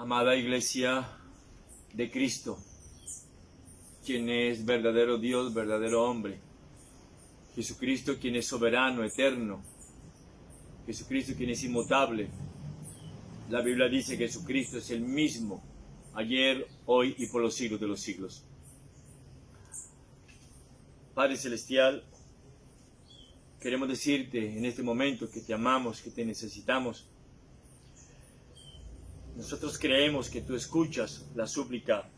Amada Iglesia de Cristo, quien es verdadero Dios, verdadero hombre. Jesucristo, quien es soberano, eterno. Jesucristo, quien es inmutable. La Biblia dice que Jesucristo es el mismo, ayer, hoy y por los siglos de los siglos. Padre Celestial, queremos decirte en este momento que te amamos, que te necesitamos. Nosotros creemos que tú escuchas la súplica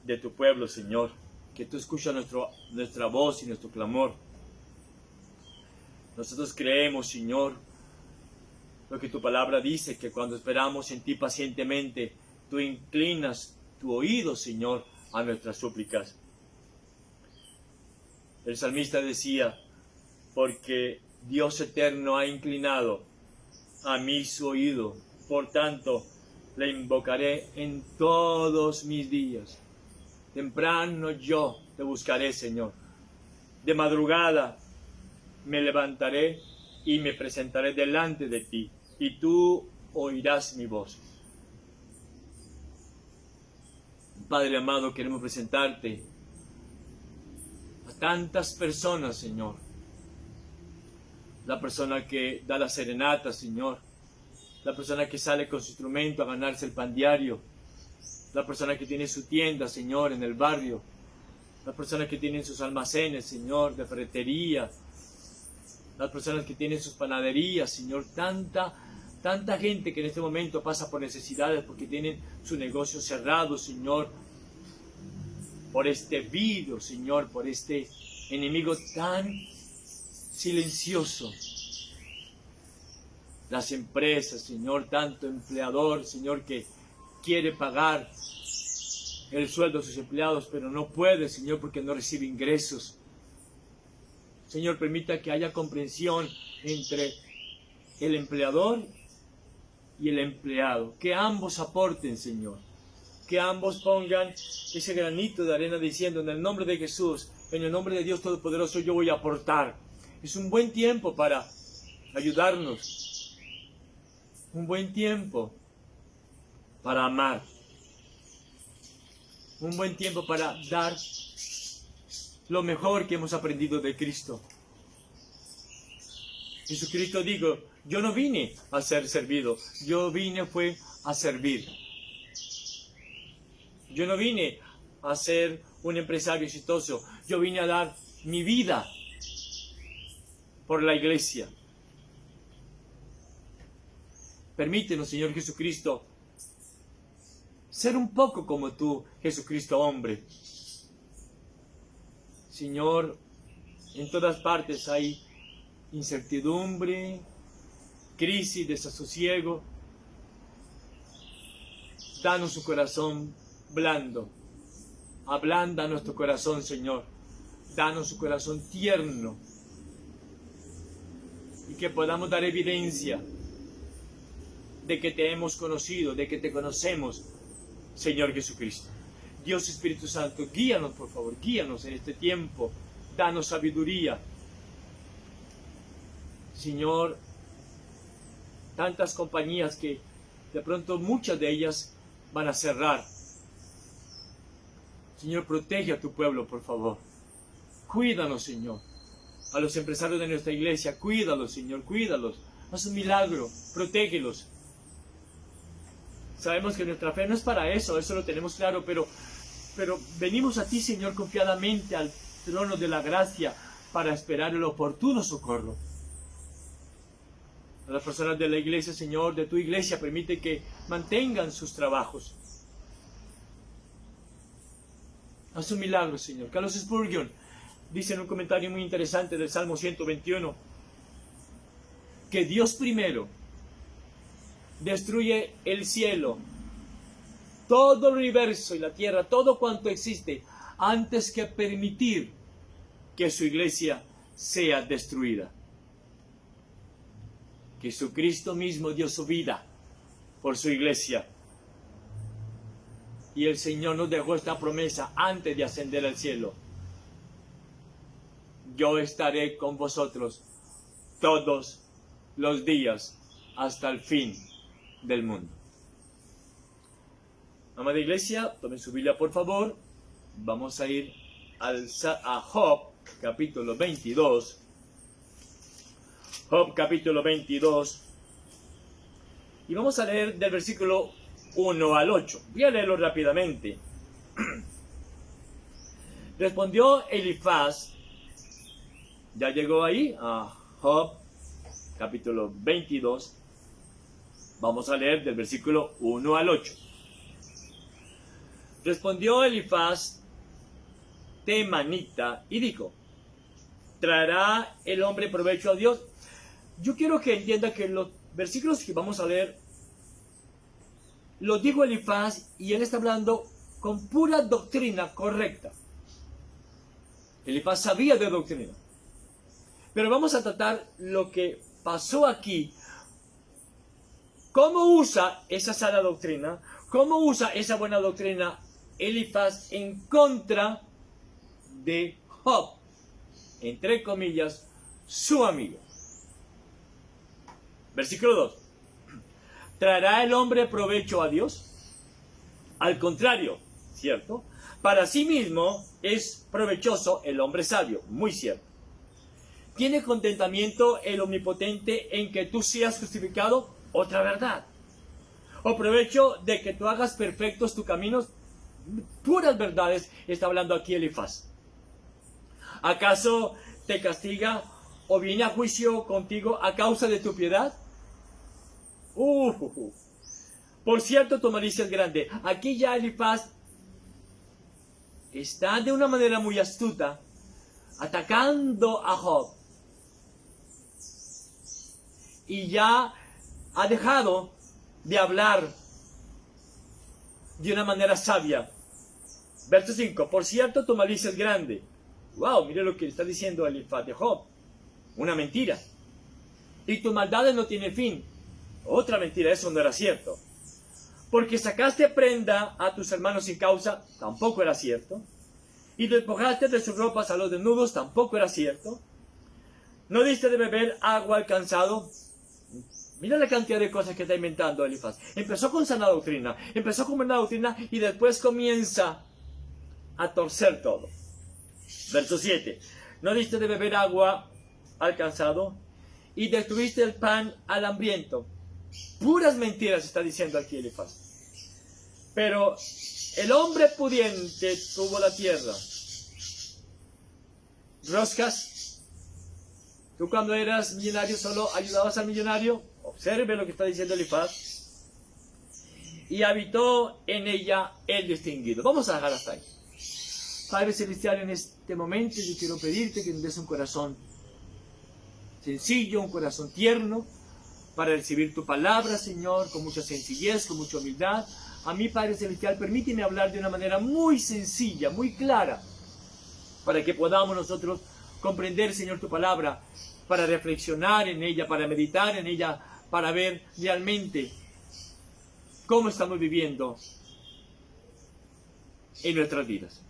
de tu pueblo, Señor, que tú escuchas nuestra voz y nuestro clamor. Nosotros creemos, Señor, lo que tu palabra dice, que cuando esperamos en ti pacientemente, tú inclinas tu oído, Señor, a nuestras súplicas. El salmista decía, porque Dios eterno ha inclinado a mí su oído, por tanto, le invocaré en todos mis días. Temprano yo te buscaré, Señor. De madrugada me levantaré y me presentaré delante de ti, y tú oirás mi voz. Padre amado, queremos presentarte a tantas personas, Señor. La persona que da la serenata, Señor. La persona que sale con su instrumento a ganarse el pan diario. La persona que tiene su tienda, Señor, en el barrio. La persona que tiene sus almacenes, Señor, de ferretería. Las personas que tienen sus panaderías, Señor. Tanta gente que en este momento pasa por necesidades porque tienen su negocio cerrado, Señor. Por este virus, Señor, por este enemigo tan silencioso. Las empresas, Señor, tanto empleador, Señor, que quiere pagar el sueldo de sus empleados, pero no puede, Señor, porque no recibe ingresos. Señor, permita que haya comprensión entre el empleador y el empleado. Que ambos aporten, Señor. Que ambos pongan ese granito de arena diciendo, en el nombre de Jesús, en el nombre de Dios Todopoderoso, yo voy a aportar. Es un buen tiempo para ayudarnos. Un buen tiempo para amar. Un buen tiempo para dar lo mejor que hemos aprendido de Cristo. Jesucristo dijo, yo no vine a ser servido, yo vine fue a servir. Yo no vine a ser un empresario exitoso, yo vine a dar mi vida por la iglesia. Permítenos, Señor Jesucristo, ser un poco como tú, Jesucristo hombre. Señor, en todas partes hay incertidumbre, crisis, desasosiego. Danos un corazón blando. Ablanda nuestro corazón, Señor. Danos un corazón tierno. Y que podamos dar evidencia de que te hemos conocido, de que te conocemos, Señor Jesucristo. Dios Espíritu Santo, guíanos por favor, guíanos en este tiempo, danos sabiduría. Señor, tantas compañías que de pronto muchas de ellas van a cerrar. Señor, protege a tu pueblo, por favor. Cuídanos, Señor. A los empresarios de nuestra iglesia, cuídalos, Señor, cuídalos. Haz un milagro, protégelos. Sabemos que nuestra fe no es para eso lo tenemos claro, pero venimos a ti, Señor, confiadamente al trono de la gracia para esperar el oportuno socorro. A las personas de la iglesia, Señor, de tu iglesia, permite que mantengan sus trabajos. Haz un milagro, Señor. Carlos Spurgeon dice en un comentario muy interesante del Salmo 121 que Dios primero destruye el cielo, todo el universo y la tierra, todo cuanto existe, antes que permitir que su iglesia sea destruida. Jesucristo mismo dio su vida por su iglesia. Y el Señor nos dejó esta promesa antes de ascender al cielo. Yo estaré con vosotros todos los días hasta el fin del mundo. Amada iglesia, tomen su Biblia por favor. Vamos a ir a Job, capítulo 22. Job, capítulo 22. Y vamos a leer del versículo 1 al 8. Voy a leerlo rápidamente. Respondió Elifaz. Ya llegó ahí a Job, capítulo 22. Vamos a leer del versículo 1 al 8. Respondió Elifaz Temanita y dijo: ¿traerá el hombre provecho a Dios? Yo quiero que entienda que los versículos que vamos a leer los dijo Elifaz y él está hablando con pura doctrina correcta. Elifaz sabía de doctrina. Pero vamos a tratar lo que pasó aquí. ¿Cómo usa esa sana doctrina? ¿Cómo usa esa buena doctrina Elifaz en contra de Job? Entre comillas, su amigo. Versículo 2. ¿Traerá el hombre provecho a Dios? Al contrario, ¿cierto? Para sí mismo es provechoso el hombre sabio, muy cierto. ¿Tiene contentamiento el omnipotente en que tú seas justificado? Otra verdad. ¿O provecho de que tú hagas perfectos tus caminos? Puras verdades está hablando aquí Elifaz. ¿Acaso te castiga o viene a juicio contigo a causa de tu piedad? Por cierto, tu malicia es grande. Aquí ya Elifaz está de una manera muy astuta atacando a Job. Y ya ha dejado de hablar de una manera sabia. Verso 5. Por cierto, tu malicia es grande. Wow, mire lo que está diciendo Elifaz de Job. Una mentira. Y tu maldad no tiene fin. Otra mentira, eso no era cierto. Porque sacaste prenda a tus hermanos sin causa, tampoco era cierto. Y despojaste de sus ropas a los desnudos, tampoco era cierto. No diste de beber agua al cansado. Mira la cantidad de cosas que está inventando Elifaz. Empezó con sana doctrina, empezó con buena doctrina y después comienza a torcer todo. Verso 7. No diste de beber agua al cansado y detuviste el pan al hambriento. Puras mentiras está diciendo aquí Elifaz. Pero el hombre pudiente tuvo la tierra. Roscas. Tú cuando eras millonario solo ayudabas al millonario. Observe lo que está diciendo Elifaz. Y habitó en ella el distinguido. Vamos a dejar hasta ahí. Padre Celestial, en este momento yo quiero pedirte que nos des un corazón sencillo, un corazón tierno, para recibir tu palabra, Señor, con mucha sencillez, con mucha humildad. A mí, Padre Celestial, permíteme hablar de una manera muy sencilla, muy clara, para que podamos nosotros comprender, Señor, tu palabra, para reflexionar en ella, para meditar en ella, para ver realmente cómo estamos viviendo en nuestras vidas.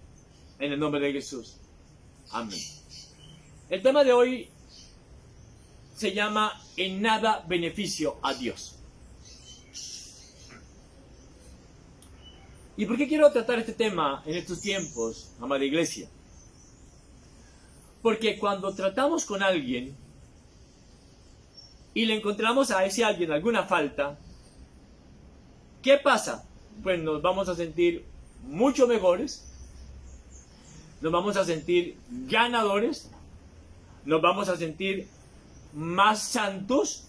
En el nombre de Jesús. Amén. El tema de hoy se llama En nada beneficio a Dios. ¿Y por qué quiero tratar este tema en estos tiempos, amada iglesia? Porque cuando tratamos con alguien y le encontramos a ese alguien alguna falta, ¿qué pasa? Pues nos vamos a sentir mucho mejores, nos vamos a sentir ganadores, nos vamos a sentir más santos,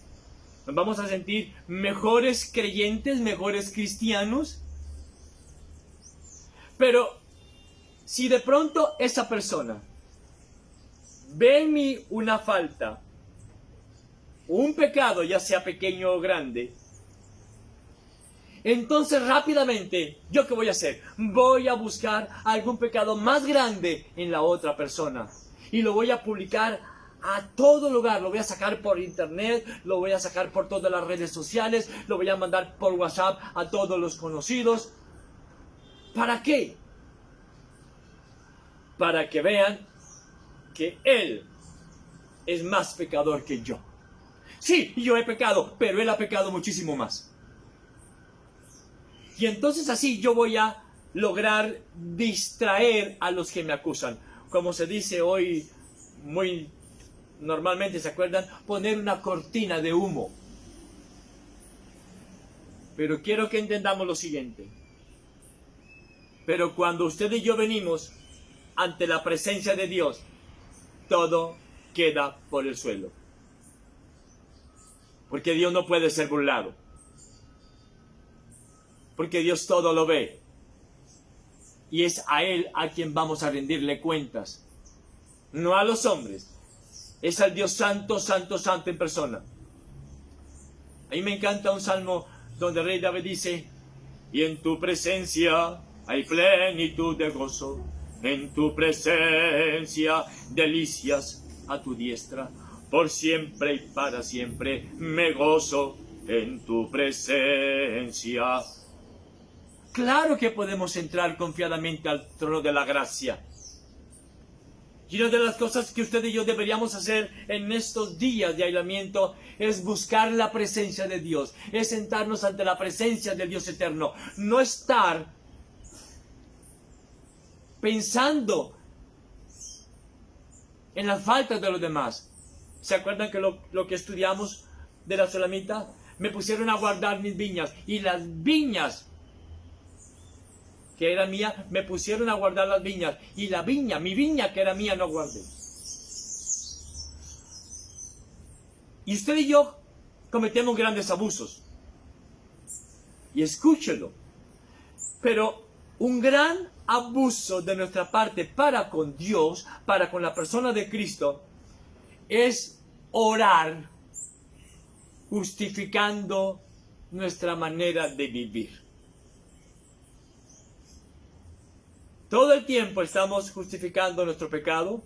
nos vamos a sentir mejores creyentes, mejores cristianos. Pero si de pronto esa persona ve en mí una falta, un pecado, ya sea pequeño o grande, entonces rápidamente, ¿yo qué voy a hacer? Voy a buscar algún pecado más grande en la otra persona y lo voy a publicar a todo lugar. Lo voy a sacar por internet, lo voy a sacar por todas las redes sociales, lo voy a mandar por WhatsApp a todos los conocidos. ¿Para qué? Para que vean que él es más pecador que yo. Sí, yo he pecado, pero él ha pecado muchísimo más. Y entonces así yo voy a lograr distraer a los que me acusan. Como se dice hoy muy normalmente, ¿se acuerdan? Poner una cortina de humo. Pero quiero que entendamos lo siguiente. Pero cuando usted y yo venimos ante la presencia de Dios, todo queda por el suelo. Porque Dios no puede ser burlado. Porque Dios todo lo ve. Y es a Él a quien vamos a rendirle cuentas. No a los hombres. Es al Dios santo, santo, santo en persona. A mí me encanta un salmo donde el rey David dice: y en tu presencia hay plenitud de gozo. En tu presencia delicias a tu diestra. Por siempre y para siempre me gozo en tu presencia. Claro que podemos entrar confiadamente al trono de la gracia. Y una de las cosas que usted y yo deberíamos hacer en estos días de aislamiento es buscar la presencia de Dios. Es sentarnos ante la presencia del Dios eterno. No estar pensando en las faltas de los demás. ¿Se acuerdan que lo que estudiamos de la Sulamita? Me pusieron a guardar mis viñas. Y las viñas que era mía, me pusieron a guardar las viñas. Y la viña, mi viña que era mía, no guardé. Y usted y yo cometemos grandes abusos. Y escúchelo. Pero un gran abuso de nuestra parte para con Dios, para con la persona de Cristo, es orar justificando nuestra manera de vivir. Todo el tiempo estamos justificando nuestro pecado.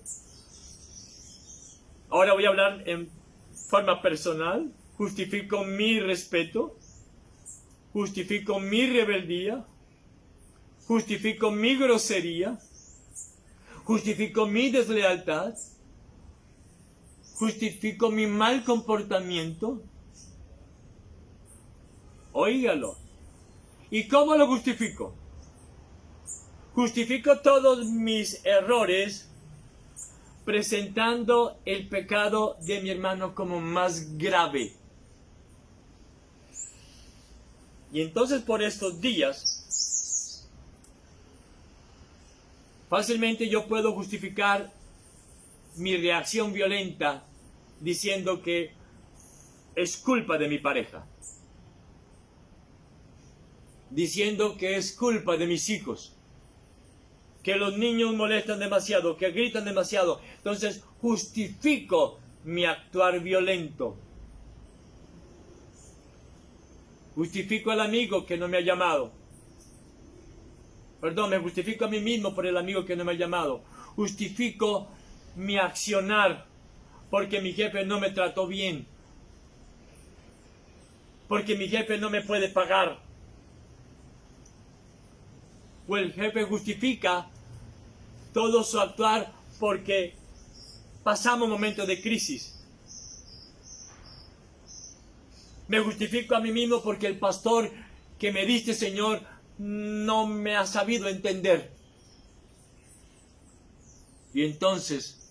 Ahora voy a hablar en forma personal. Justifico mi respeto. Justifico mi rebeldía. Justifico mi grosería. Justifico mi deslealtad. Justifico mi mal comportamiento. Óigalo. ¿Y cómo lo justifico? Justifico todos mis errores presentando el pecado de mi hermano como más grave. Y entonces por estos días, fácilmente yo puedo justificar mi reacción violenta diciendo que es culpa de mi pareja. Diciendo que es culpa de mis hijos. Que los niños molestan demasiado, que gritan demasiado. Entonces justifico mi actuar violento. Justifico al amigo que no me ha llamado. Perdón, me justifico a mí mismo por el amigo que no me ha llamado. Justifico mi accionar porque mi jefe no me trató bien. Porque mi jefe no me puede pagar. O el jefe justifica todo su actuar porque pasamos momentos de crisis. Me justifico a mí mismo porque el pastor que me diste, Señor, no me ha sabido entender. Y entonces,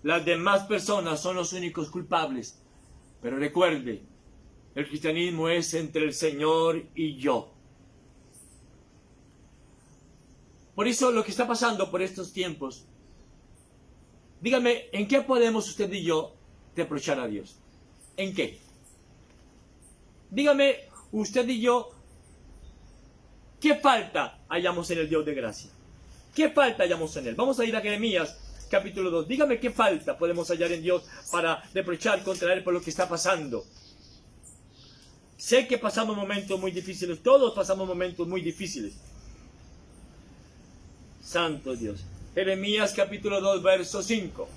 las demás personas son los únicos culpables. Pero recuerde, el cristianismo es entre el Señor y yo. Por eso lo que está pasando por estos tiempos, dígame, ¿en qué podemos usted y yo reprochar a Dios? ¿En qué? Dígame, usted y yo, ¿qué falta hallamos en el Dios de gracia? ¿Qué falta hallamos en Él? Vamos a ir a Jeremías, capítulo 2. Dígame qué falta podemos hallar en Dios para reprochar contra Él por lo que está pasando. Sé que pasamos momentos muy difíciles, todos pasamos momentos muy difíciles. Santo Dios. Jeremías capítulo 2, verso 5.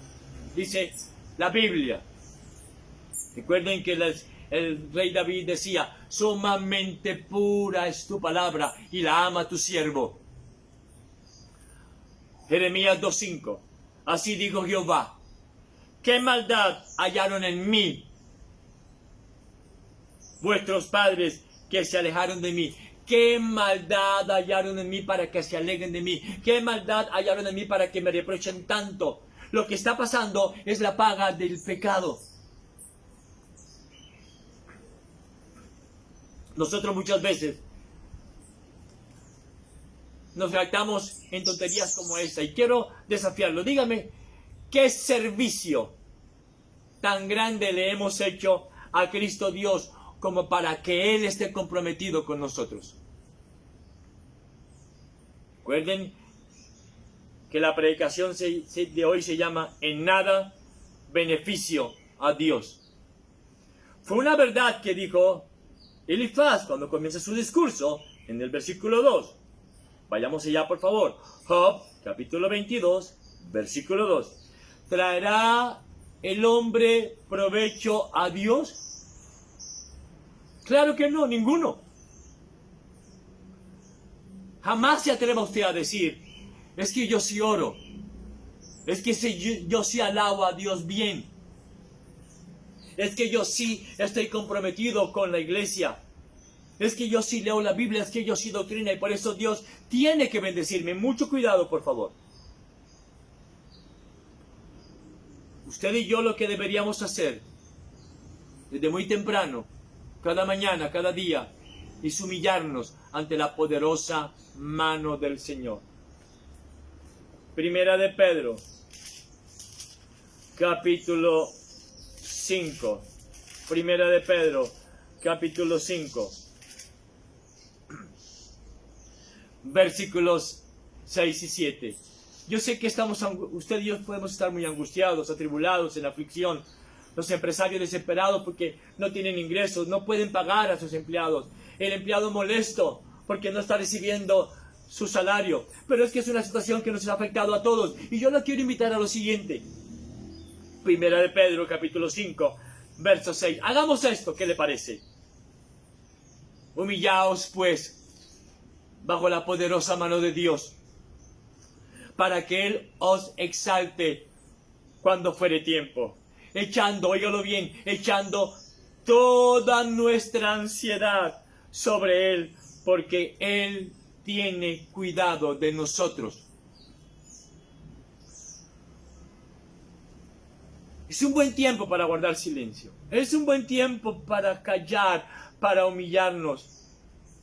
Dice la Biblia. Recuerden que el rey David decía: sumamente pura es tu palabra y la ama tu siervo. Jeremías 2:5. Así dijo Jehová: ¿qué maldad hallaron en mí vuestros padres que se alejaron de mí? ¿Qué maldad hallaron en mí para que se alegren de mí? ¿Qué maldad hallaron en mí para que me reprochen tanto? Lo que está pasando es la paga del pecado. Nosotros muchas veces nos jactamos en tonterías como esta. Y quiero desafiarlo. Dígame, ¿qué servicio tan grande le hemos hecho a Cristo Dios como para que Él esté comprometido con nosotros? Recuerden que la predicación de hoy se llama En nada beneficio a Dios. Fue una verdad que dijo Elifaz cuando comienza su discurso en el versículo 2. Vayamos allá, por favor. Job, capítulo 22, versículo 2. ¿Traerá el hombre provecho a Dios? Claro que no, ninguno. Jamás se atreva usted a decir, es que yo sí oro, es que yo sí alabo a Dios bien, es que yo sí estoy comprometido con la iglesia, es que yo sí leo la Biblia, es que yo sí doctrina y por eso Dios tiene que bendecirme. Mucho cuidado, por favor. Usted y yo lo que deberíamos hacer desde muy temprano, cada mañana, cada día, es humillarnos ante la poderosa mano del Señor. Primera de Pedro, capítulo 5. Primera de Pedro, capítulo 5. Versículos 6 y 7. Yo sé que usted y yo podemos estar muy angustiados, atribulados, en aflicción. Los empresarios desesperados porque no tienen ingresos, no pueden pagar a sus empleados. El empleado molesto porque no está recibiendo su salario. Pero es que es una situación que nos ha afectado a todos. Y yo lo quiero invitar a lo siguiente. Primera de Pedro, capítulo 5, verso 6. Hagamos esto, ¿qué le parece? Humillaos, pues, bajo la poderosa mano de Dios, para que Él os exalte cuando fuere tiempo. Echando, óigalo bien, echando toda nuestra ansiedad sobre Él, porque Él tiene cuidado de nosotros. Es un buen tiempo para guardar silencio. Es un buen tiempo para callar, para humillarnos.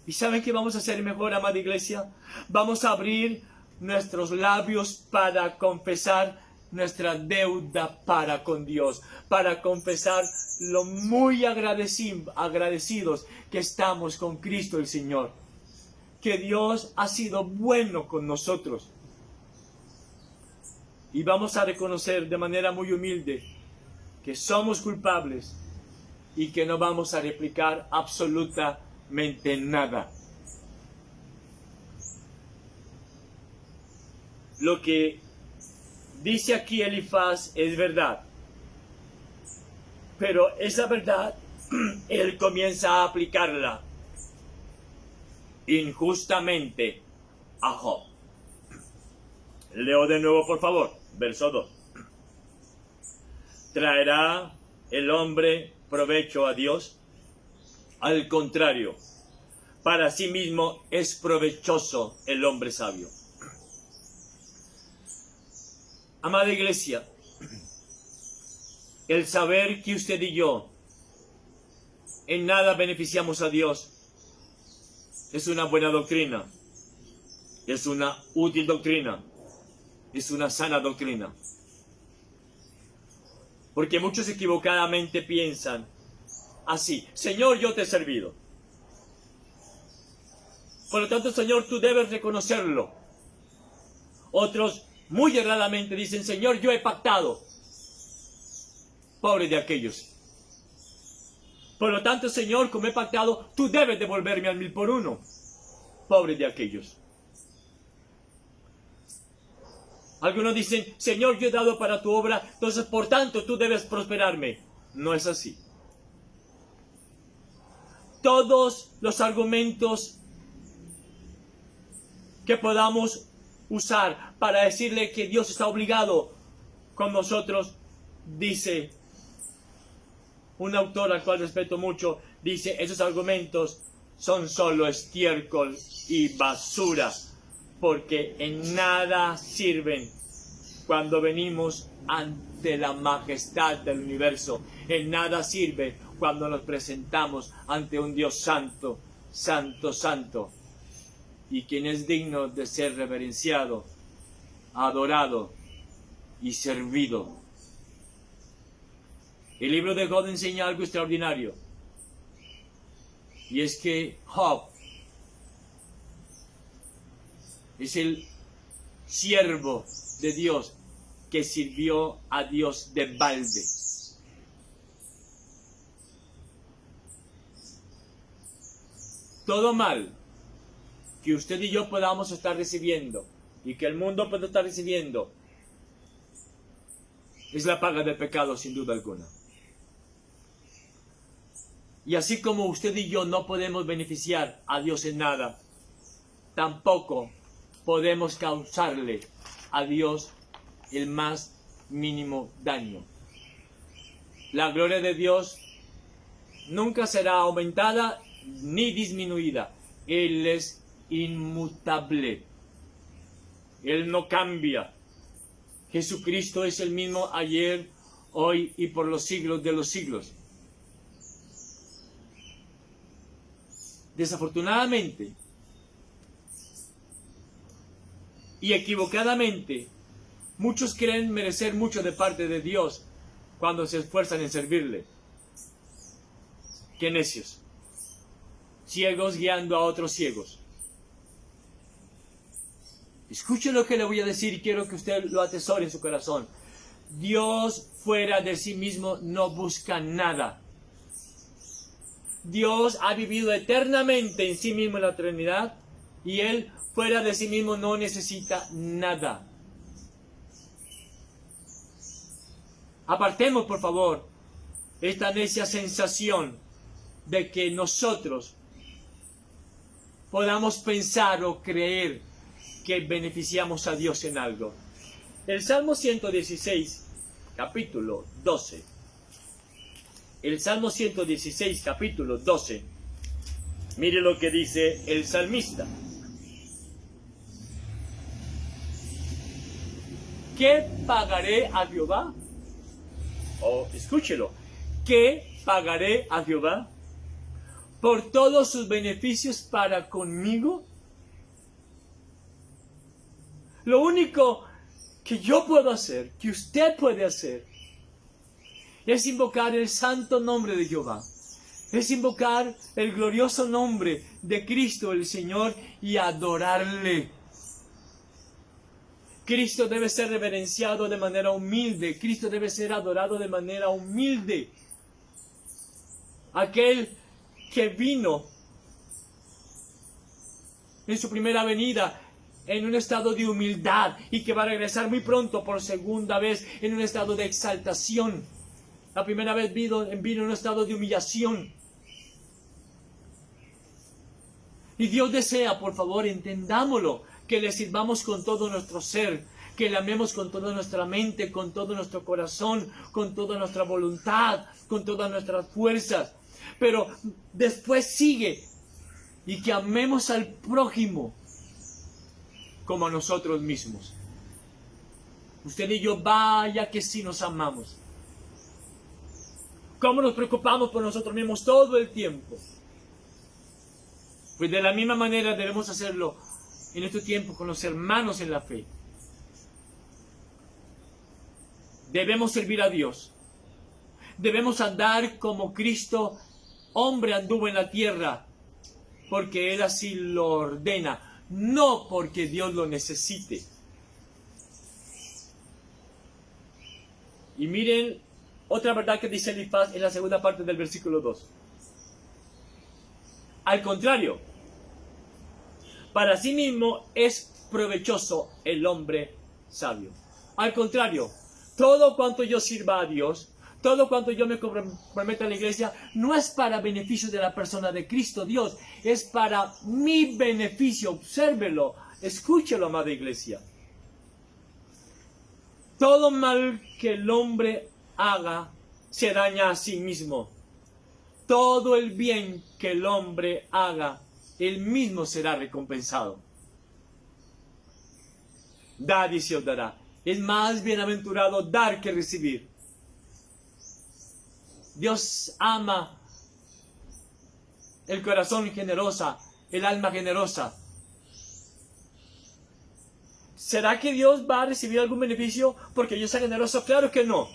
¿Y saben qué vamos a hacer mejor, amada iglesia? Vamos a abrir nuestros labios para confesar nuestra deuda para con Dios, para confesar lo muy agradecidos que estamos con Cristo el Señor, que Dios ha sido bueno con nosotros. Y vamos a reconocer de manera muy humilde que somos culpables y que no vamos a replicar absolutamente nada. Lo que dice aquí Elifaz es verdad, pero esa verdad él comienza a aplicarla injustamente a Job. Leo de nuevo, por favor, verso 2. ¿Traerá el hombre provecho a Dios? Al contrario, para sí mismo es provechoso el hombre sabio. Amada iglesia, el saber que usted y yo en nada beneficiamos a Dios es una buena doctrina, es una útil doctrina, es una sana doctrina. Porque muchos equivocadamente piensan así: Señor, yo te he servido, por lo tanto, Señor, tú debes reconocerlo. Otros muy erradamente dicen: Señor, yo he pactado. Pobre de aquellos. Por lo tanto, Señor, como he pactado, tú debes devolverme al 1000 por 1. Pobre de aquellos. Algunos dicen: Señor, yo he dado para tu obra, entonces por tanto tú debes prosperarme. No es así. Todos los argumentos que podamos usar para decirle que Dios está obligado con nosotros, dice un autor al cual respeto mucho, dice: esos argumentos son solo estiércol y basura, porque en nada sirven cuando venimos ante la majestad del universo. En nada sirve cuando nos presentamos ante un Dios santo, santo, santo, y quien es digno de ser reverenciado, adorado y servido. El libro de Job enseña algo extraordinario, y es que Job es el siervo de Dios que sirvió a Dios de balde. Todo mal que usted y yo podamos estar recibiendo y que el mundo pueda estar recibiendo es la paga del pecado, sin duda alguna. Y así como usted y yo no podemos beneficiar a Dios en nada, tampoco podemos causarle a Dios el más mínimo daño. La gloria de Dios nunca será aumentada ni disminuida. Él es inmutable. Él no cambia. Jesucristo es el mismo ayer, hoy y por los siglos de los siglos. Desafortunadamente y equivocadamente, muchos creen merecer mucho de parte de Dios cuando se esfuerzan en servirle. ¡Qué necios! Ciegos guiando a otros ciegos. Escuche lo que le voy a decir y quiero que usted lo atesore en su corazón. Dios fuera de sí mismo no busca nada. Dios ha vivido eternamente en sí mismo en la eternidad y Él fuera de sí mismo no necesita nada. Apartemos, por favor, esta necia sensación de que nosotros podamos pensar o creer que beneficiamos a Dios en algo. El Salmo 116, capítulo 12. El Salmo 116, capítulo 12. Mire lo que dice el salmista. ¿Qué pagaré a Jehová? Escúchelo. ¿Qué pagaré a Jehová por todos sus beneficios para conmigo? Lo único que yo puedo hacer, que usted puede hacer, es invocar el santo nombre de Jehová. Es invocar el glorioso nombre de Cristo el Señor y adorarle. Cristo debe ser reverenciado de manera humilde. Cristo debe ser adorado de manera humilde. Aquel que vino en su primera venida en un estado de humildad y que va a regresar muy pronto por segunda vez en un estado de exaltación. La primera vez vino en un estado de humillación. Y Dios desea, por favor, entendámoslo, que le sirvamos con todo nuestro ser, que le amemos con toda nuestra mente, con todo nuestro corazón, con toda nuestra voluntad, con todas nuestras fuerzas. Pero después sigue, y que amemos al prójimo como a nosotros mismos. Usted y yo, vaya que sí nos amamos. ¿Cómo nos preocupamos por nosotros mismos todo el tiempo? Pues de la misma manera debemos hacerlo en este tiempo con los hermanos en la fe. Debemos servir a Dios. Debemos andar como Cristo, hombre, anduvo en la tierra, porque Él así lo ordena, no porque Dios lo necesite. Y miren otra verdad que dice Elifaz en la segunda parte del versículo 2. Al contrario, para sí mismo es provechoso el hombre sabio. Al contrario, todo cuanto yo sirva a Dios, todo cuanto yo me comprometa a la iglesia, no es para beneficio de la persona de Cristo Dios, es para mi beneficio. Obsérvelo, escúchelo, amada iglesia. Todo mal que el hombre haga se daña a sí mismo. todo el bien que el hombre haga, él mismo será recompensado. Dad y se os dará. Es más bienaventurado dar que recibir. Dios ama el corazón generoso, el alma generosa. ¿Será que Dios va a recibir algún beneficio porque yo sea generoso? Claro que no.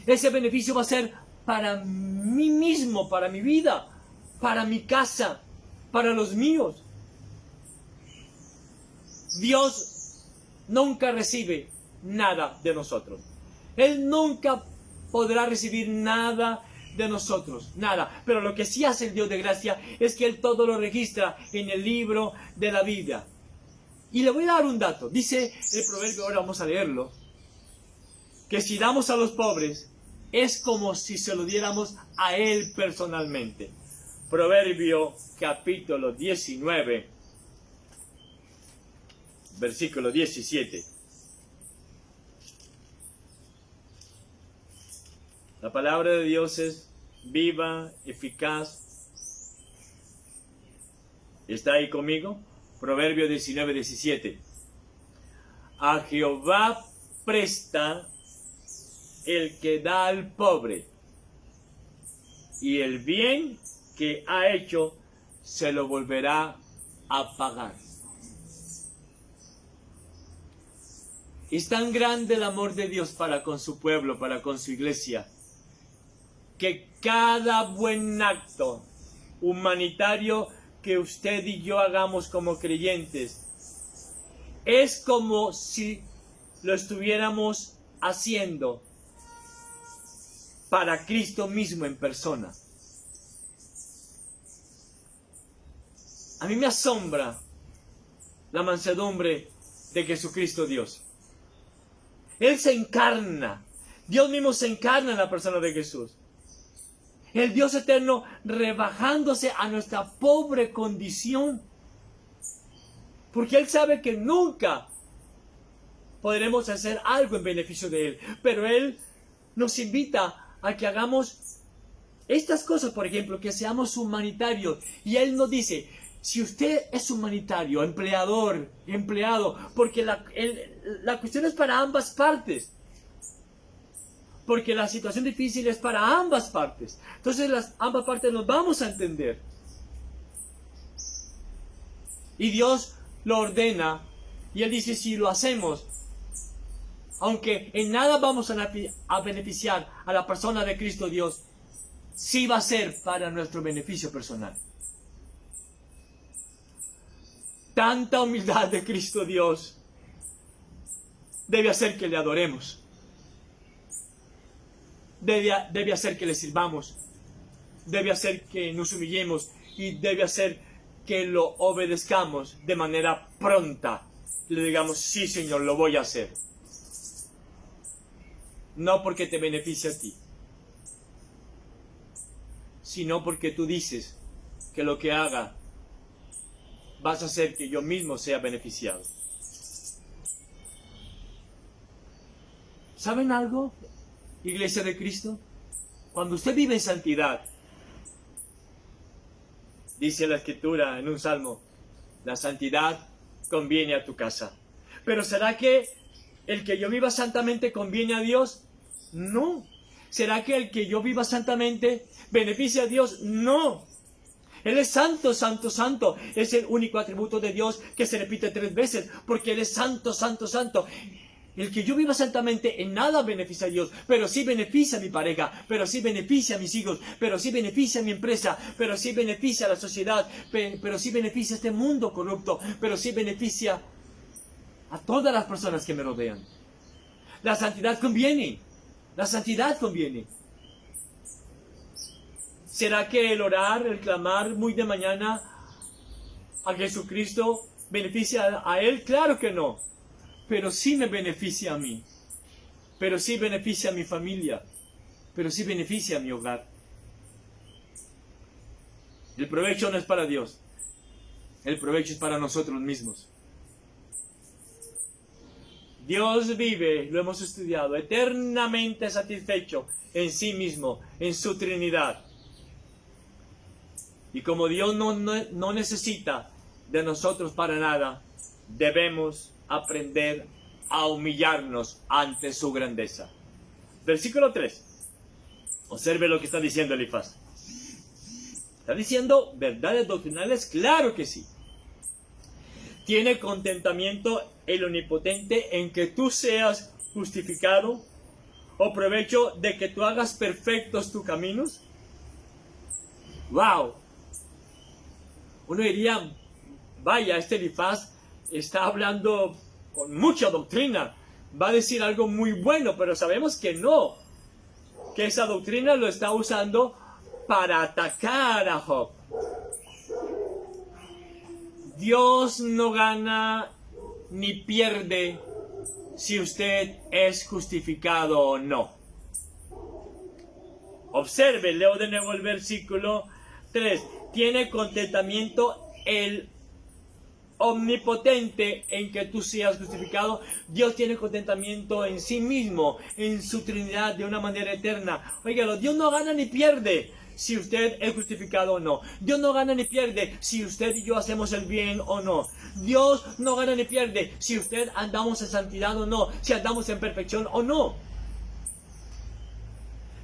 Ese beneficio va a ser para mí mismo, para mi vida, para mi casa, para los míos. Dios nunca recibe nada de nosotros. Él nunca podrá recibir nada de nosotros, nada. Pero lo que sí hace el Dios de gracia es que Él todo lo registra en el libro de la Biblia. Y le voy a dar un dato. Dice el proverbio, ahora vamos a leerlo, que si damos a los pobres, es como si se lo diéramos a Él personalmente. Proverbio capítulo 19, versículo 17. La palabra de Dios es viva, eficaz. ¿Está ahí conmigo? Proverbio 19, 17. A Jehová presta el que da al pobre, y el bien que ha hecho se lo volverá a pagar. Es tan grande el amor de Dios para con su pueblo, para con su iglesia, que cada buen acto humanitario que usted y yo hagamos como creyentes es como si lo estuviéramos haciendo para Cristo mismo en persona. A mí me asombra la mansedumbre de Jesucristo Dios. Él se encarna. Dios mismo se encarna en la persona de Jesús. El Dios eterno rebajándose a nuestra pobre condición. Porque Él sabe que nunca podremos hacer algo en beneficio de Él. Pero Él nos invita a que hagamos estas cosas, por ejemplo, que seamos humanitarios. Y Él nos dice, si usted es humanitario, empleado, porque la cuestión es para ambas partes. Porque la situación difícil es para ambas partes. Entonces ambas partes nos vamos a entender. Y Dios lo ordena. Y Él dice, si lo hacemos, aunque en nada vamos a beneficiar a la persona de Cristo Dios, sí va a ser para nuestro beneficio personal. Tanta humildad de Cristo Dios debe hacer que le adoremos. Debe hacer que le sirvamos, debe hacer que nos humillemos y debe hacer que lo obedezcamos de manera pronta. Le digamos, sí Señor, lo voy a hacer. No porque te beneficie a ti, sino porque tú dices que lo que haga vas a hacer que yo mismo sea beneficiado. ¿Saben algo? Iglesia de Cristo, cuando usted vive en santidad, dice la Escritura en un salmo, la santidad conviene a tu casa. Pero ¿será que el que yo viva santamente conviene a Dios? No. ¿Será que el que yo viva santamente beneficia a Dios? No. Él es santo, santo, santo. Es el único atributo de Dios que se repite 3 veces, porque Él es santo, santo, santo. El que yo viva santamente en nada beneficia a Dios, pero sí beneficia a mi pareja, pero sí beneficia a mis hijos, pero sí beneficia a mi empresa, pero sí beneficia a la sociedad, pero sí beneficia a este mundo corrupto, pero sí beneficia a todas las personas que me rodean. La santidad conviene, la santidad conviene. ¿Será que el orar, el clamar muy de mañana a Jesucristo beneficia a Él? Claro que no. Pero sí me beneficia a mí, pero sí beneficia a mi familia, pero sí beneficia a mi hogar. El provecho no es para Dios, el provecho es para nosotros mismos. Dios vive, lo hemos estudiado, eternamente satisfecho en sí mismo, en su Trinidad. Y como Dios no necesita de nosotros para nada, debemos aprender a humillarnos ante su grandeza. Versículo 3. Observe lo que está diciendo Elifaz. ¿Está diciendo verdades doctrinales? Claro que sí. ¿Tiene contentamiento el Omnipotente en que tú seas justificado? ¿O provecho de que tú hagas perfectos tus caminos? ¡Wow! Uno diría, vaya, este Elifaz está hablando con mucha doctrina. Va a decir algo muy bueno, pero sabemos que no. Que esa doctrina lo está usando para atacar a Job. Dios no gana ni pierde si usted es justificado o no. Observe, leo de nuevo el versículo 3. Tiene contentamiento el Omnipotente en que tú seas justificado. Dios tiene contentamiento en sí mismo, en su Trinidad, de una manera eterna. Óigalo, Dios no gana ni pierde si usted es justificado o no. Dios no gana ni pierde si usted y yo hacemos el bien o no. Dios no gana ni pierde si usted andamos en santidad o no, si andamos en perfección o no.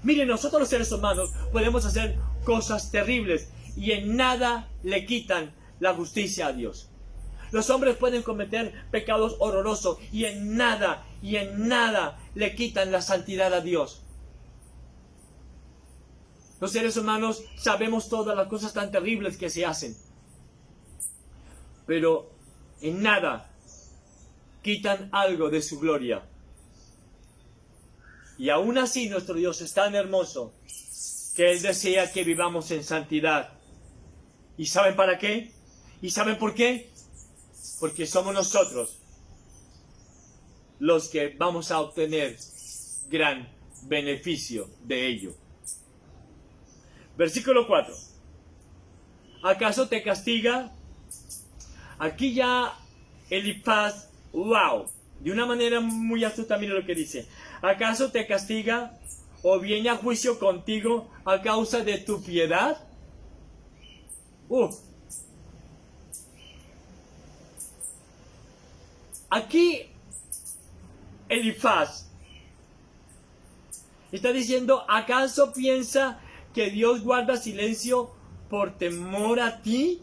Miren, nosotros los seres humanos podemos hacer cosas terribles y en nada le quitan la justicia a Dios. Los hombres pueden cometer pecados horrorosos y en nada le quitan la santidad a Dios. Los seres humanos sabemos todas las cosas tan terribles que se hacen, pero en nada quitan algo de su gloria. Y aún así nuestro Dios es tan hermoso que Él desea que vivamos en santidad. ¿Y saben para qué? ¿Y saben por qué? Porque somos nosotros los que vamos a obtener gran beneficio de ello. Versículo 4. ¿Acaso te castiga? Aquí ya Elifaz, wow, de una manera muy astuta, mira lo que dice. ¿Acaso te castiga o viene a juicio contigo a causa de tu piedad? Aquí Elifaz está diciendo, ¿acaso piensa que Dios guarda silencio por temor a ti?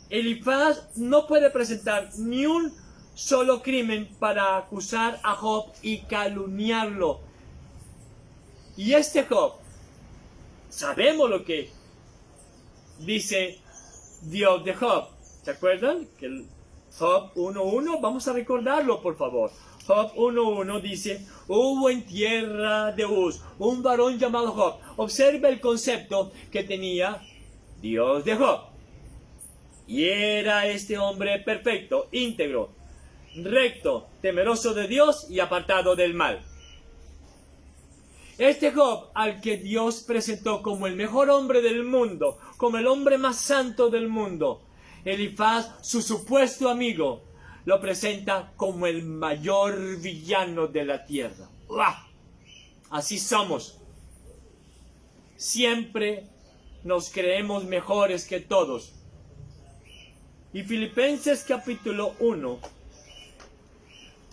Elifaz no puede presentar ni un solo crimen para acusar a Job y calumniarlo. Y este Job, sabemos lo que dice Dios de Job. ¿Se acuerdan? Que Job 1.1, vamos a recordarlo por favor. Job 1.1 dice, hubo en tierra de Uz un varón llamado Job. Observa el concepto que tenía Dios de Job. Y era este hombre perfecto, íntegro, recto, temeroso de Dios y apartado del mal. Este Job, al que Dios presentó como el mejor hombre del mundo, como el hombre más santo del mundo, Elifaz, su supuesto amigo, lo presenta como el mayor villano de la tierra. ¡Uah! Así somos. Siempre nos creemos mejores que todos. Y Filipenses capítulo 1,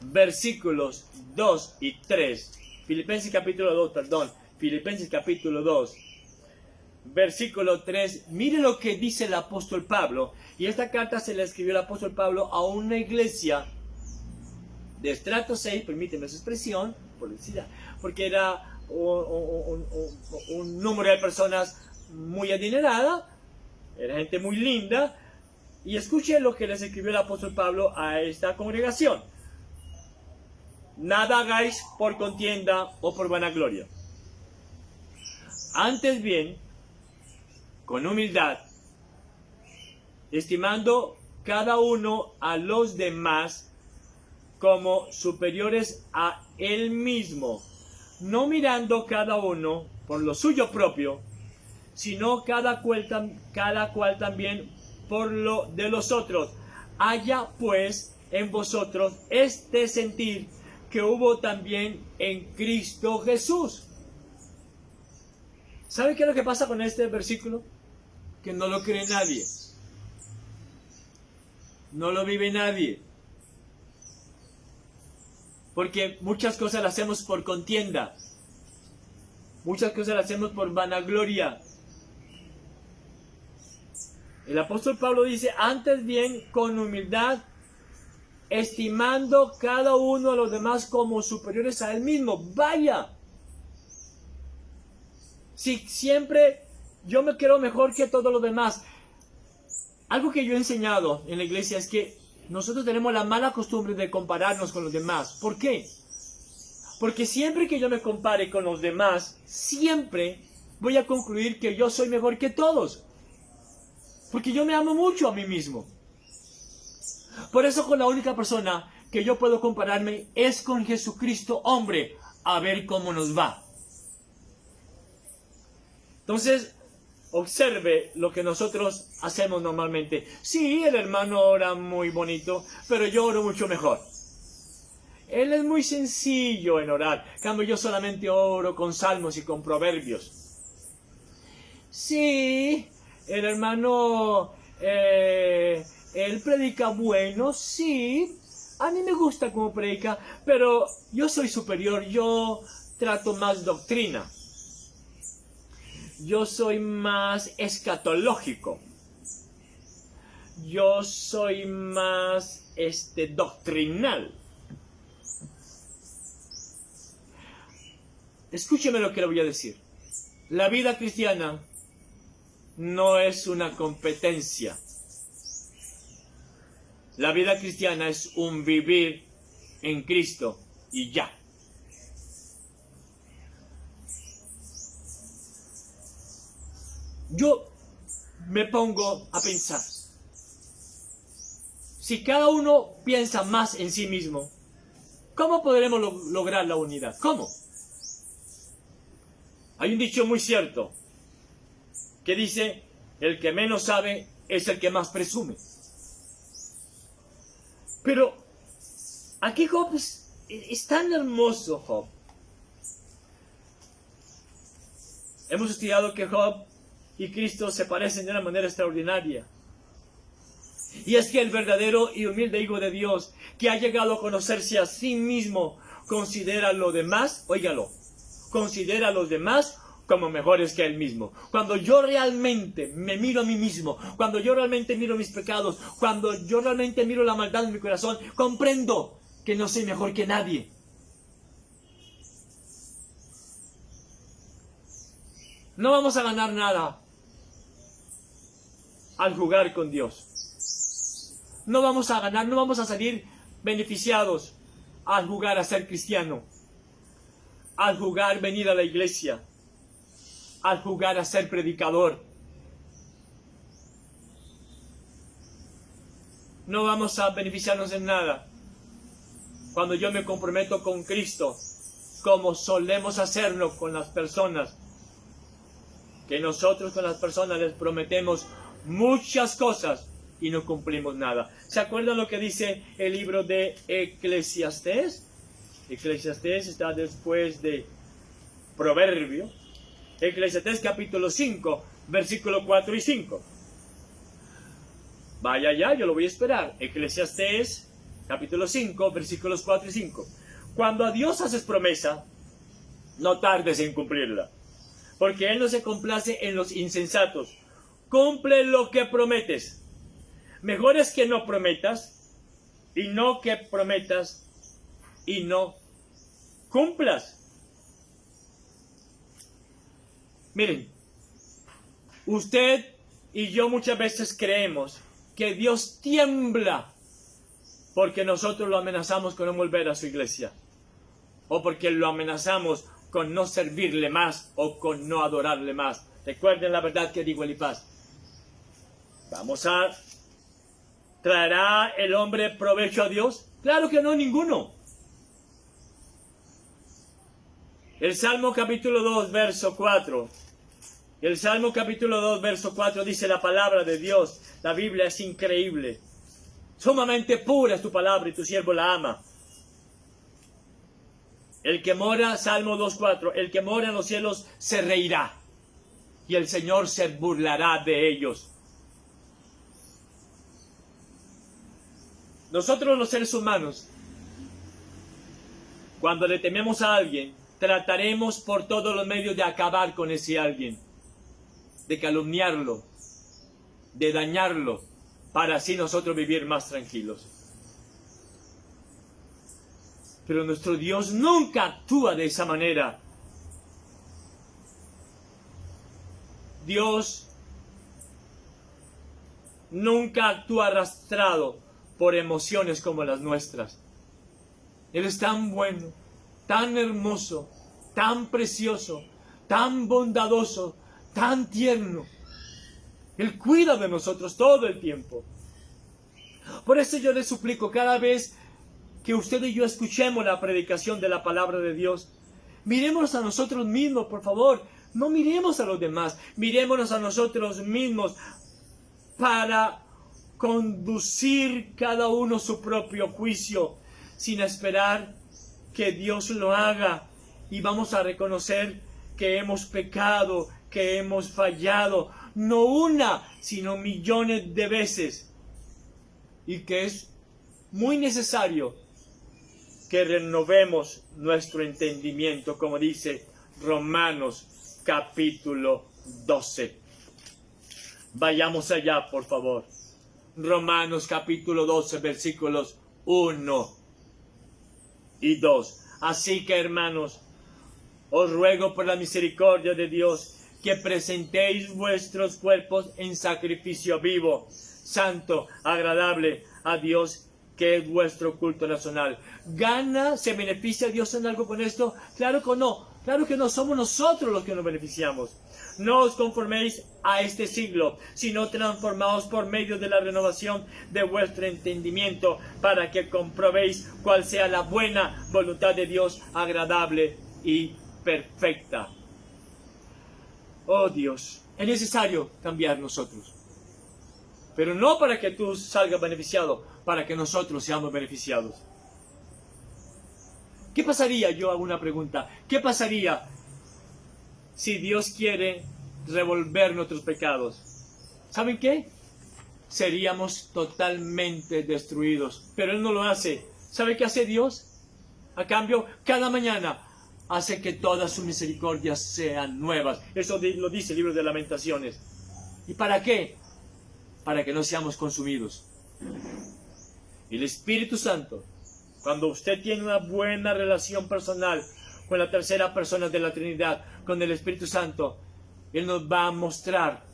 versículos 2 y 3. Filipenses capítulo 2, versículo 3. Mire lo que dice el apóstol Pablo. Y esta carta se le escribió el apóstol Pablo a una iglesia de estrato 6, permíteme esa expresión, porque era un número de personas muy adinerada, era gente muy linda. Y escuche lo que les escribió el apóstol Pablo a esta congregación. Nada hagáis por contienda o por vanagloria. Antes bien, con humildad, estimando cada uno a los demás como superiores a él mismo, no mirando cada uno por lo suyo propio, sino cada cual también por lo de los otros. Haya pues en vosotros este sentir que hubo también en Cristo Jesús. ¿Sabe qué es lo que pasa con este versículo? Que no lo cree nadie. No lo vive nadie. Porque muchas cosas las hacemos por contienda. Muchas cosas las hacemos por vanagloria. El apóstol Pablo dice, antes bien con humildad, estimando cada uno a los demás como superiores a él mismo. Vaya. Si siempre yo me creo mejor que todos los demás. Algo que yo he enseñado en la iglesia es que nosotros tenemos la mala costumbre de compararnos con los demás. ¿Por qué? Porque siempre que yo me compare con los demás, siempre voy a concluir que yo soy mejor que todos. Porque yo me amo mucho a mí mismo. Por eso con la única persona que yo puedo compararme es con Jesucristo, hombre, a ver cómo nos va. Entonces, observe lo que nosotros hacemos normalmente. Sí, el hermano ora muy bonito, pero yo oro mucho mejor. Él es muy sencillo en orar. En cambio, yo solamente oro con salmos y con proverbios. Sí, el hermano, él predica bueno, sí. A mí me gusta cómo predica, pero yo soy superior, yo trato más doctrina. Yo soy más escatológico. Yo soy más doctrinal. Escúcheme lo que le voy a decir. La vida cristiana no es una competencia. La vida cristiana es un vivir en Cristo y ya. Yo me pongo a pensar. Si cada uno piensa más en sí mismo, ¿cómo podremos lograr la unidad? ¿Cómo? Hay un dicho muy cierto que dice, el que menos sabe es el que más presume. Pero aquí Job es tan hermoso, Job. Hemos estudiado que Job y Cristo se parecen de una manera extraordinaria. Y es que el verdadero y humilde Hijo de Dios, que ha llegado a conocerse a sí mismo, considera a los demás, óigalo, considera a los demás como mejores que él mismo. Cuando yo realmente me miro a mí mismo, cuando yo realmente miro mis pecados, cuando yo realmente miro la maldad en mi corazón, comprendo que no soy mejor que nadie. No vamos a ganar nada al jugar con Dios. No vamos a ganar, no vamos a salir beneficiados al jugar a ser cristiano, al jugar venir a la iglesia, al jugar a ser predicador. No vamos a beneficiarnos en nada cuando yo me comprometo con Cristo, como solemos hacerlo con las personas, que nosotros con las personas les prometemos muchas cosas y no cumplimos nada. ¿Se acuerdan lo que dice el libro de Eclesiastés? Eclesiastés está después de Proverbio. Eclesiastés capítulo 5, versículo 4 y 5. Vaya ya, yo lo voy a esperar. Eclesiastés capítulo 5, versículos 4 y 5. Cuando a Dios haces promesa, no tardes en cumplirla, porque Él no se complace en los insensatos. Cumple lo que prometes. Mejor es que no prometas, y no que prometas y no cumplas. Miren, usted y yo muchas veces creemos que Dios tiembla porque nosotros lo amenazamos con no volver a su iglesia, o porque lo amenazamos con no servirle más o con no adorarle más. Recuerden la verdad que dijo Elifaz. ¿Traerá el hombre provecho a Dios? Claro que no, ninguno. El Salmo capítulo 2, verso 4. El Salmo capítulo 2, verso 4 dice la palabra de Dios. La Biblia es increíble. Sumamente pura es tu palabra y tu siervo la ama. El que mora, Salmo 2, 4, el que mora en los cielos se reirá. y el Señor se burlará de ellos. Nosotros los seres humanos, cuando le tememos a alguien, trataremos por todos los medios de acabar con ese alguien, de calumniarlo, de dañarlo, para así nosotros vivir más tranquilos. Pero nuestro Dios nunca actúa de esa manera. Dios nunca actúa arrastrado por emociones como las nuestras. Él es tan bueno, tan hermoso, tan precioso, tan bondadoso, tan tierno. Él cuida de nosotros todo el tiempo. Por eso yo le suplico, cada vez que usted y yo escuchemos la predicación de la palabra de Dios, miremos a nosotros mismos, por favor. No miremos a los demás, mirémonos a nosotros mismos para conducir cada uno su propio juicio, sin esperar que Dios lo haga. Y vamos a reconocer que hemos pecado, que hemos fallado, no una, sino millones de veces. Y que es muy necesario que renovemos nuestro entendimiento, como dice Romanos capítulo 12. Vayamos allá, por favor. Romanos capítulo 12, versículos 1 y 2. Así que, hermanos, os ruego por la misericordia de Dios que presentéis vuestros cuerpos en sacrificio vivo, santo, agradable a Dios, que es vuestro culto nacional. ¿Se beneficia Dios en algo con esto? Claro que no. Claro que no, somos nosotros los que nos beneficiamos. No os conforméis a este siglo, sino transformaos por medio de la renovación de vuestro entendimiento, para que comprobéis cuál sea la buena voluntad de Dios, agradable y perfecta. Oh Dios, es necesario cambiar nosotros. Pero no para que tú salgas beneficiado, para que nosotros seamos beneficiados. ¿Qué pasaría? Yo hago una pregunta. ¿Qué pasaría si Dios quiere revolver nuestros pecados? ¿Saben qué? Seríamos totalmente destruidos. Pero Él no lo hace. ¿Sabe qué hace Dios? A cambio, cada mañana hace que todas sus misericordias sean nuevas. Eso lo dice el libro de Lamentaciones. ¿Y para qué? Para que no seamos consumidos. Y el Espíritu Santo, cuando usted tiene una buena relación personal con la tercera persona de la Trinidad, con el Espíritu Santo, Él nos va a mostrar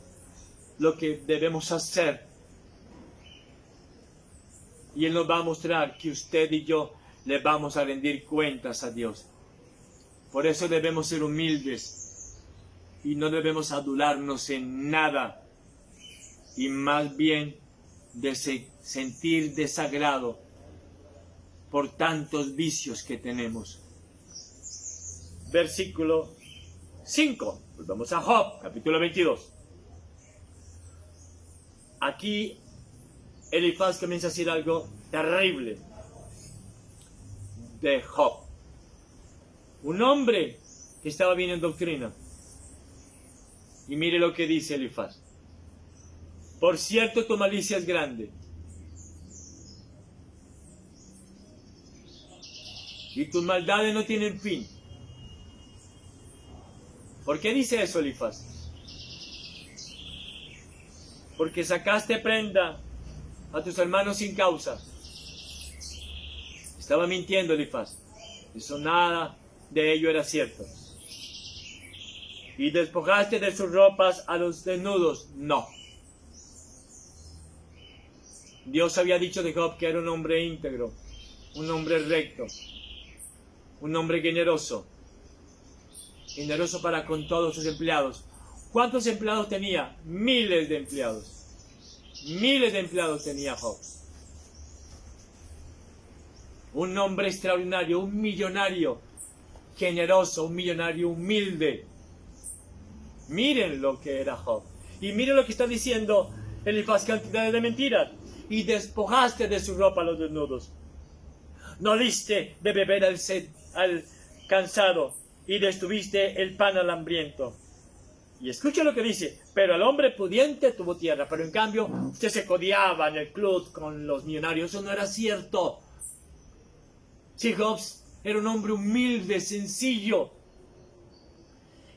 lo que debemos hacer. Y Él nos va a mostrar que usted y yo le vamos a rendir cuentas a Dios. Por eso debemos ser humildes y no debemos adularnos en nada. Y más bien sentir desagrado por tantos vicios que tenemos. Versículo 5. Volvamos a Job, capítulo 22. Aquí Elifaz comienza a decir algo terrible de Job. Un hombre que estaba bien en doctrina. Y mire lo que dice Elifaz. Por cierto, tu malicia es grande. Y tus maldades no tienen fin. ¿Por qué dice eso, Elifaz? Porque sacaste prenda a tus hermanos sin causa. Estaba mintiendo Elifaz. Eso nada de ello era cierto. Y despojaste de sus ropas a los desnudos. No. Dios había dicho de Job que era un hombre íntegro, un hombre recto, un hombre generoso para con todos sus empleados. ¿Cuántos empleados tenía? Miles de empleados. Miles de empleados tenía Job. Un hombre extraordinario, un millonario generoso, un millonario humilde. Miren lo que era Job. Y miren lo que está diciendo Elifaz, cantidades de mentiras. Y despojaste de su ropa a los desnudos. No diste de beber al cansado, y detuviste el pan al hambriento. Y escucha lo que dice, pero el hombre pudiente tuvo tierra, pero en cambio usted se codeaba en el club con los millonarios. Eso no era cierto. Si Job era un hombre humilde, sencillo,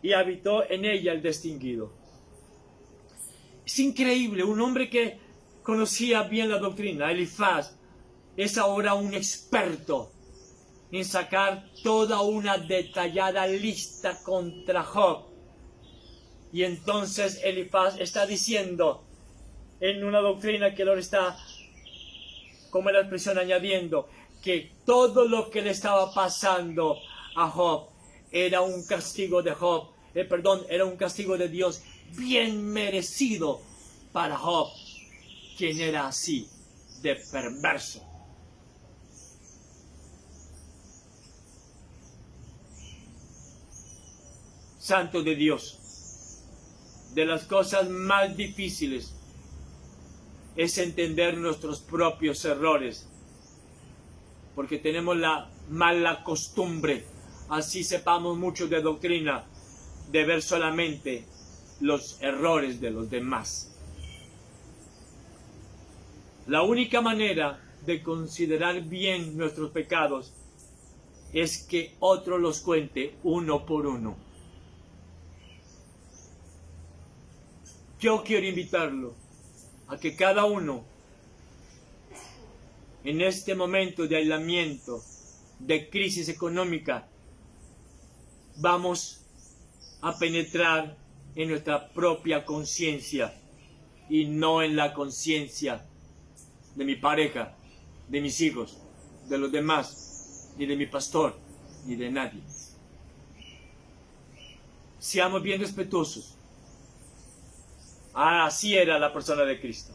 y habitó en ella el distinguido. Es increíble, un hombre que conocía bien la doctrina, Elifaz, es ahora un experto en sacar toda una detallada lista contra Job. Y entonces Elifaz está diciendo en una doctrina que lo está, como la expresión, añadiendo, que todo lo que le estaba pasando a Job era un castigo de Job, era un castigo de Dios bien merecido para Job, quien era así de perverso. Santo de Dios, de las cosas más difíciles es entender nuestros propios errores, porque tenemos la mala costumbre, así sepamos mucho de doctrina, de ver solamente los errores de los demás. La única manera de considerar bien nuestros pecados es que otro los cuente uno por uno. Yo quiero invitarlo a que cada uno, en este momento de aislamiento, de crisis económica, vamos a penetrar en nuestra propia conciencia y no en la conciencia de mi pareja, de mis hijos, de los demás, ni de mi pastor, ni de nadie. Seamos bien respetuosos. Así era la persona de Cristo.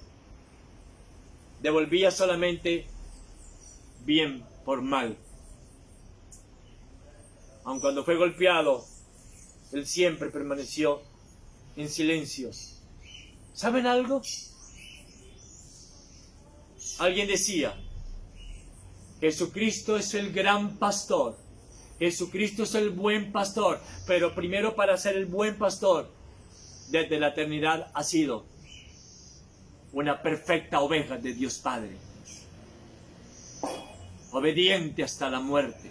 Devolvía solamente bien por mal. Aun cuando fue golpeado, él siempre permaneció en silencio. ¿Saben algo? Alguien decía, Jesucristo es el gran pastor. Jesucristo es el buen pastor. Pero primero, para ser el buen pastor, desde la eternidad ha sido una perfecta oveja de Dios Padre, obediente hasta la muerte.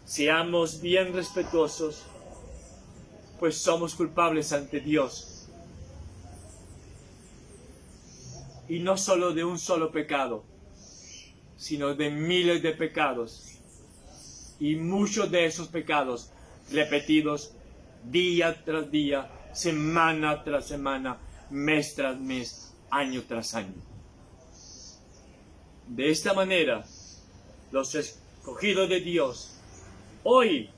Seamos bien respetuosos, pues somos culpables ante Dios. Y no solo de un solo pecado, sino de miles de pecados. Y muchos de esos pecados repetidos día tras día, semana tras semana, mes tras mes, año tras año. De esta manera, los escogidos de Dios, hoy,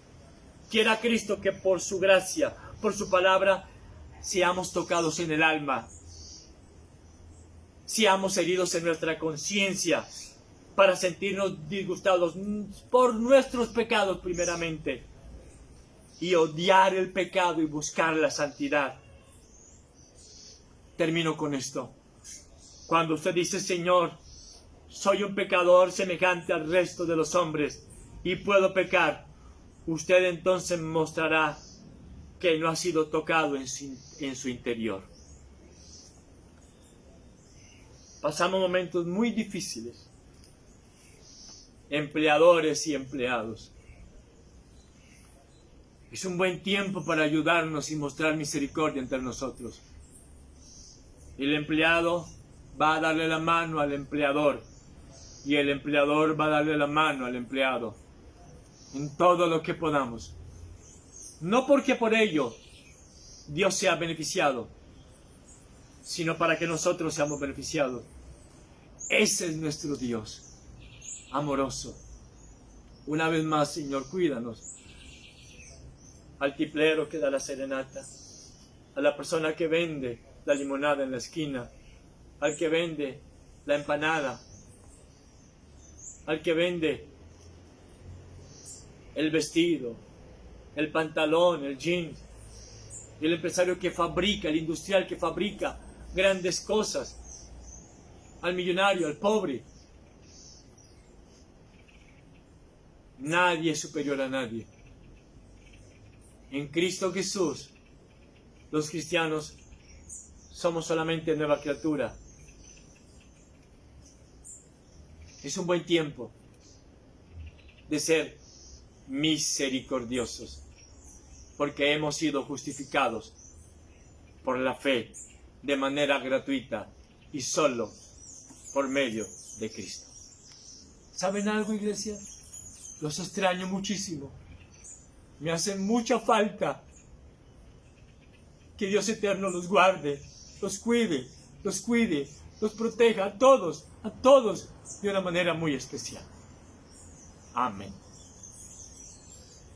quiera Cristo que por su gracia, por su palabra, seamos tocados en el alma, seamos heridos en nuestra conciencia, para sentirnos disgustados por nuestros pecados primeramente, y odiar el pecado y buscar la santidad. Termino con esto. Cuando usted dice, Señor, soy un pecador semejante al resto de los hombres y puedo pecar, usted entonces mostrará que no ha sido tocado en su interior. Pasamos momentos muy difíciles, empleadores y empleados. Es un buen tiempo para ayudarnos y mostrar misericordia entre nosotros. El empleado va a darle la mano al empleador y el empleador va a darle la mano al empleado en todo lo que podamos. No porque por ello Dios sea beneficiado, sino para que nosotros seamos beneficiados. Ese es nuestro Dios, amoroso. Una vez más, Señor, cuídanos. Al tiplero que da la serenata, a la persona que vende la limonada en la esquina, al que vende la empanada, al que vende el vestido, el pantalón, el jean, el empresario que fabrica, el industrial que fabrica grandes cosas, al millonario, al pobre. Nadie es superior a nadie. En Cristo Jesús, los cristianos somos solamente nueva criatura. Es un buen tiempo de ser misericordiosos, porque hemos sido justificados por la fe de manera gratuita y solo por medio de Cristo. ¿Saben algo, iglesia? Los extraño muchísimo. Me hacen mucha falta. Que Dios eterno los guarde, los cuide, los proteja a todos de una manera muy especial. Amén.